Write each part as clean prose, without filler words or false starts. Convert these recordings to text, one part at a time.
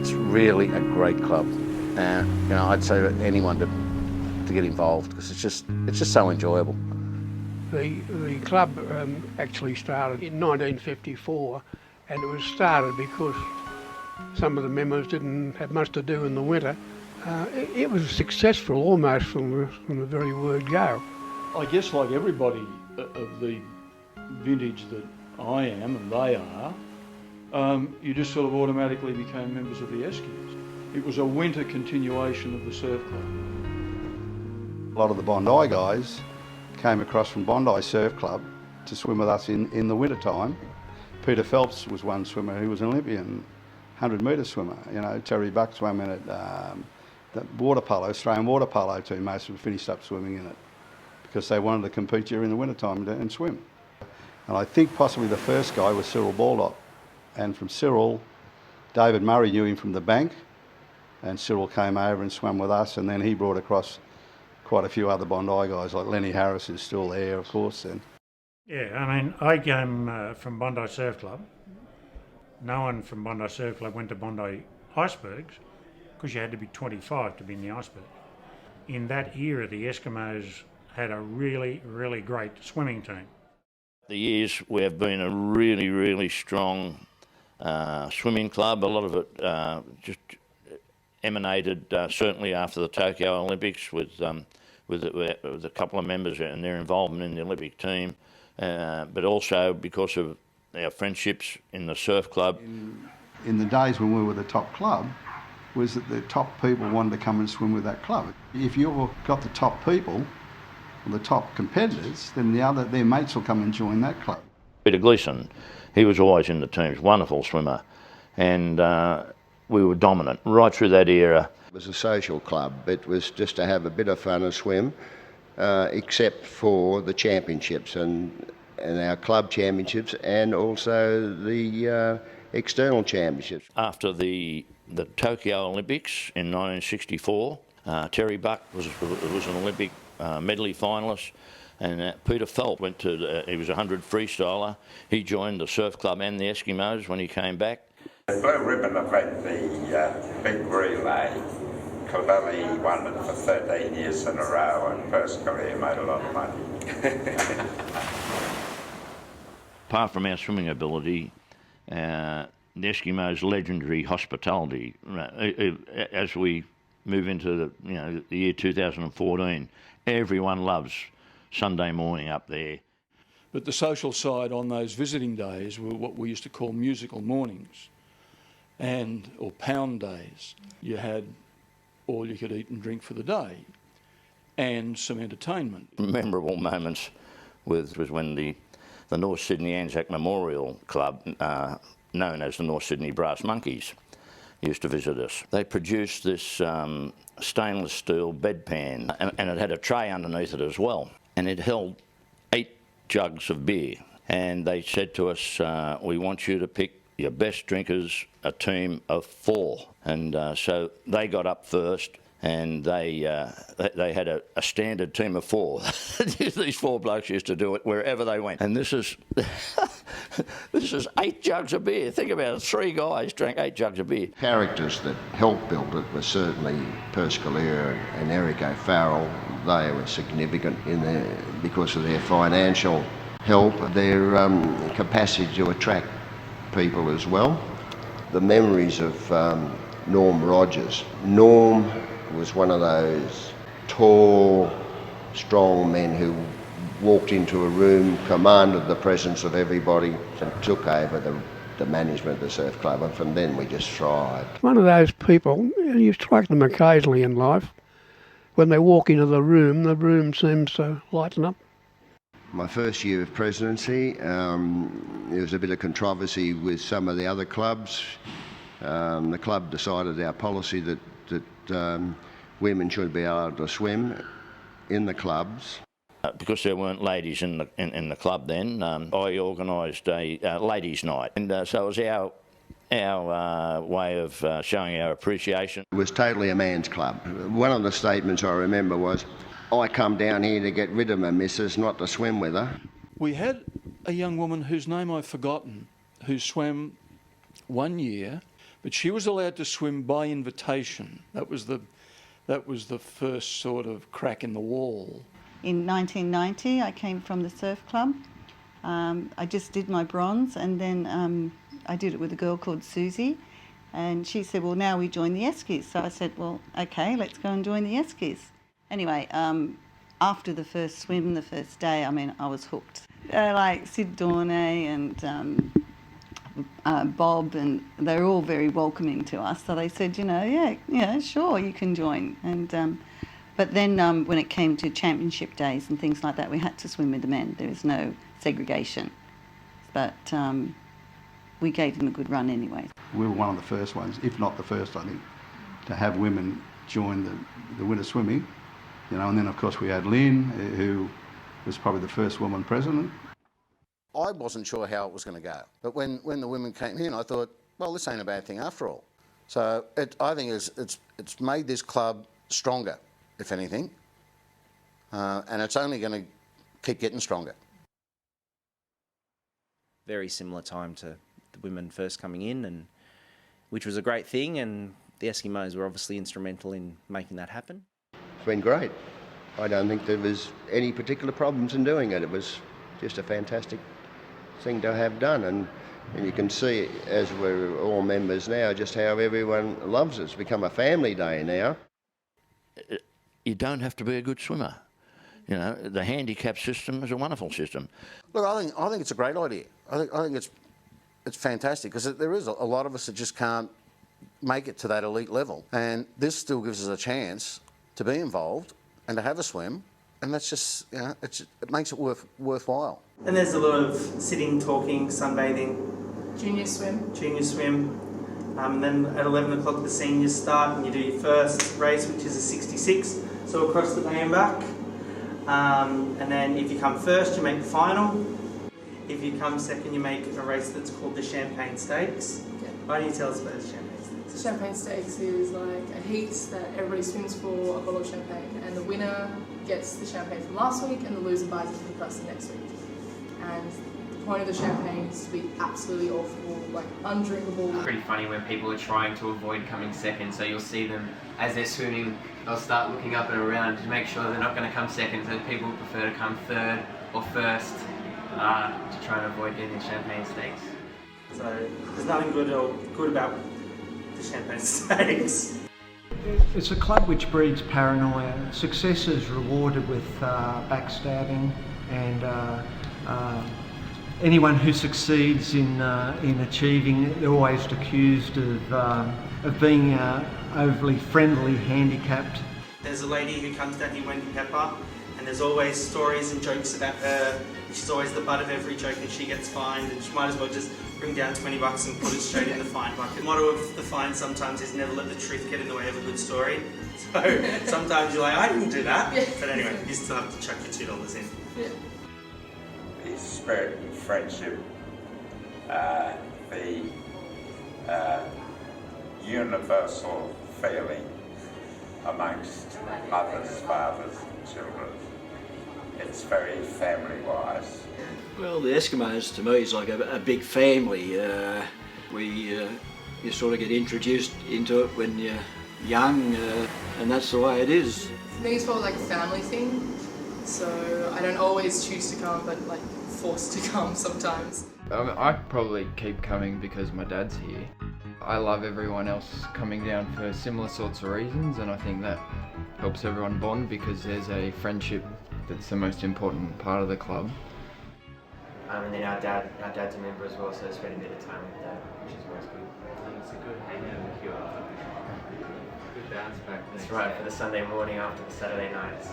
It's really a great club. I'd say to anyone to get involved because it's just so enjoyable. The club actually started in 1954, and it was started because some of the members didn't have much to do in the winter. It was successful almost from the very word go. I guess like everybody of the vintage that I am and they are, you just sort of automatically became members of the Eskimos. It was a winter continuation of the surf club. A lot of the Bondi guys came across from Bondi Surf Club to swim with us in the winter time. Peter Phelps was one swimmer who was an Olympian 100-metre swimmer. Terry Buck swam in it. The water polo, Australian water polo team, most of them finished up swimming in it because they wanted to compete during the winter time and swim. And I think possibly the first guy was Cyril Baldock. And from Cyril, David Murray knew him from the bank, and Cyril came over and swam with us, and then he brought across quite a few other Bondi guys, like Lenny Harris, who's still there, of course. And Yeah, I came from Bondi Surf Club. No one from Bondi Surf Club went to Bondi Icebergs because you had to be 25 to be in the iceberg. In that era, the Eskimos had a really, really great swimming team. The years we have been a really, really strong swimming club. A lot of it just emanated certainly after the Tokyo Olympics with a couple of members and their involvement in the Olympic team, but also because of our friendships in the surf club. In the days when we were the top club, was that the top people wanted to come and swim with that club. If you've got the top people, the top competitors, then their mates will come and join that club. Peter Gleeson, he was always in the teams, wonderful swimmer, and we were dominant right through that era. It was a social club. It was just to have a bit of fun and swim, except for the championships and our club championships and also the external championships. After the Tokyo Olympics in 1964, Terry Buck was an Olympic medley finalist, and Peter Phelps went to, he was a 100 freestyler. He joined the surf club and the Eskimos when he came back. The Blue Ribbon event, the big relay, Clovelly won it for 13 years in a row, and first career made a lot of money. Apart from our swimming ability, the Eskimos' legendary hospitality, as we move into the year 2014, everyone loves Sunday morning up there. But the social side on those visiting days were what we used to call musical mornings or pound days. You had all you could eat and drink for the day and some entertainment. Memorable moments was when the North Sydney Anzac Memorial Club, known as the North Sydney Brass Monkeys, used to visit us. They produced this stainless steel bedpan, and it had a tray underneath it as well, and it held 8 jugs of beer. And they said to us, we want you to pick your best drinkers, a team of 4. And so they got up first, and they had a standard team of 4. These 4 blokes used to do it wherever they went. And this is this is 8 jugs of beer. Think about it, 3 guys drank 8 jugs of beer. Characters that helped build it were certainly Perscalera and Eric O'Farrell. They were significant because of their financial help, their capacity to attract people as well. The memories of Norm Rogers. Norm was one of those tall, strong men who walked into a room, commanded the presence of everybody, and took over the management of the surf club, and from then we just thrived. One of those people, you strike them occasionally in life. When they walk into the room seems to lighten up. My first year of presidency, there was a bit of controversy with some of the other clubs. The club decided our policy that women should be able to swim in the clubs. Because there weren't ladies in the club then, I organised a ladies' night, and so it was our way of showing our appreciation. It was totally a man's club. One of the statements I remember was, I come down here to get rid of my missus, not to swim with her. We had a young woman whose name I've forgotten, who swam one year But she was allowed to swim by invitation. That was the first sort of crack in the wall. In 1990, I came from the surf club. I just did my bronze, and then I did it with a girl called Susie, and she said, well, now we join the Eskies. So I said, well, okay, let's go and join the Eskies. Anyway, after the first swim, the first day, I mean, I was hooked. Like Sid Dornay and Bob, and they're all very welcoming to us. So they said, yeah, sure, you can join. And but then when it came to championship days and things like that, we had to swim with the men. There was no segregation. But we gave them a good run anyway. We were one of the first ones, if not the first, I think, to have women join the winter swimming. And then of course we had Lynn, who was probably the first woman president. I wasn't sure how it was going to go, but when the women came in, I thought, well, this ain't a bad thing after all. So I think it's made this club stronger, if anything, and it's only going to keep getting stronger. Very similar time to the women first coming in, and which was a great thing, and the Eskimos were obviously instrumental in making that happen. It's been great. I don't think there was any particular problems in doing it. It was just a fantastic thing to have done, and you can see, as we're all members now, just how everyone loves it. It's become a family day now. You don't have to be a good swimmer. The handicap system is a wonderful system. Look, I think it's a great idea. I think it's fantastic, because there is a lot of us that just can't make it to that elite level, and this still gives us a chance to be involved and to have a swim, and that's just, it makes it worthwhile. And there's a lot of sitting, talking, sunbathing. Junior swim. And then at 11 o'clock the seniors start, and you do your first race, which is a 66, so across the bay and back. And then if you come first, you make the final. If you come second, you make a race that's called the Champagne Stakes. Yeah. Why don't you tell us about the Champagne Stakes? The Champagne Stakes is like a heat that everybody swims for a bottle of champagne, and the winner gets the champagne from last week, and the loser buys it for the person next week. And the point of the champagne is to be absolutely awful, like undrinkable. Pretty funny when people are trying to avoid coming second, so you'll see them as they're swimming, they'll start looking up and around to make sure they're not going to come second, so people prefer to come third or first to try and avoid getting the Champagne Stakes. So there's nothing good about the Champagne Stakes. It's a club which breeds paranoia. Success is rewarded with backstabbing, and anyone who succeeds in achieving, they're always accused of being overly friendly, handicapped. There's a lady who comes down here, Wendy Pepper, and there's always stories and jokes about her. She's always the butt of every joke, and she gets fined, and she might as well just bring down $20 and put it straight in the fine bucket. The motto of the fine sometimes is never let the truth get in the way of a good story. So sometimes you're like, I didn't do that. Yeah. But anyway, you still have to chuck your $2 in. Yeah. The spirit and friendship, the universal feeling amongst mothers, fathers and children. It's very family-wise. Well, the Eskimos to me is like a big family. You sort of get introduced into it when you're young, and that's the way it is. For me, it's probably like a family thing, so I don't always choose to come, but like forced to come sometimes. I probably keep coming because my dad's here. I love everyone else coming down for similar sorts of reasons, and I think that helps everyone bond because there's a friendship that's the most important part of the club. And then our dad's a member as well, so I spend a bit of time with Dad, which is always good. It's a good hangout with you. Good bounce back. That's right, for the Sunday morning after the Saturday nights.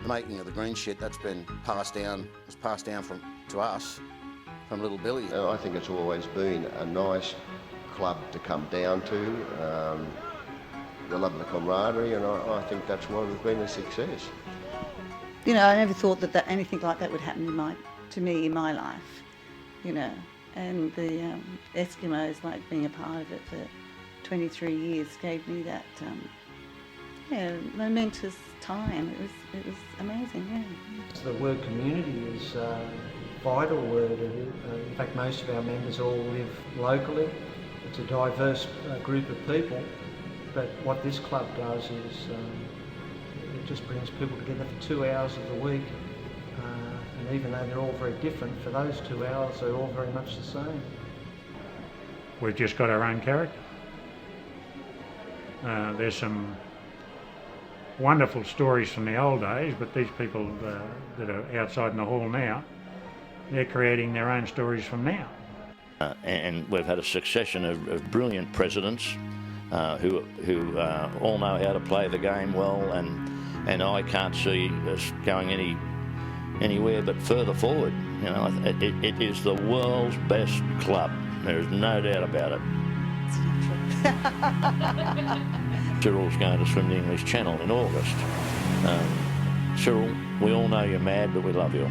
The making of the green shit, that's been passed down to us from little Billy. I think it's always been a nice club to come down to. The love of the camaraderie, and I think that's why we've been a success. I never thought that anything like that would happen to me in my life, and the Eskimos, like being a part of it for 23 years, gave me that momentous time. It was amazing, yeah. The word community is a vital word. In fact, most of our members all live locally. it's a diverse group of people, but what this club does is it just brings people together for 2 hours of the week, and even though they're all very different, for those 2 hours they're all very much the same. We've just got our own character. There's some wonderful stories from the old days, but these people that are outside in the hall now, they're creating their own stories from now. And we've had a succession of brilliant presidents who all know how to play the game well, and I can't see us going anywhere but further forward. You know, it is the world's best club. There is no doubt about it. Cyril's going to swim the English Channel in August. Cyril, we all know you're mad, but we love you.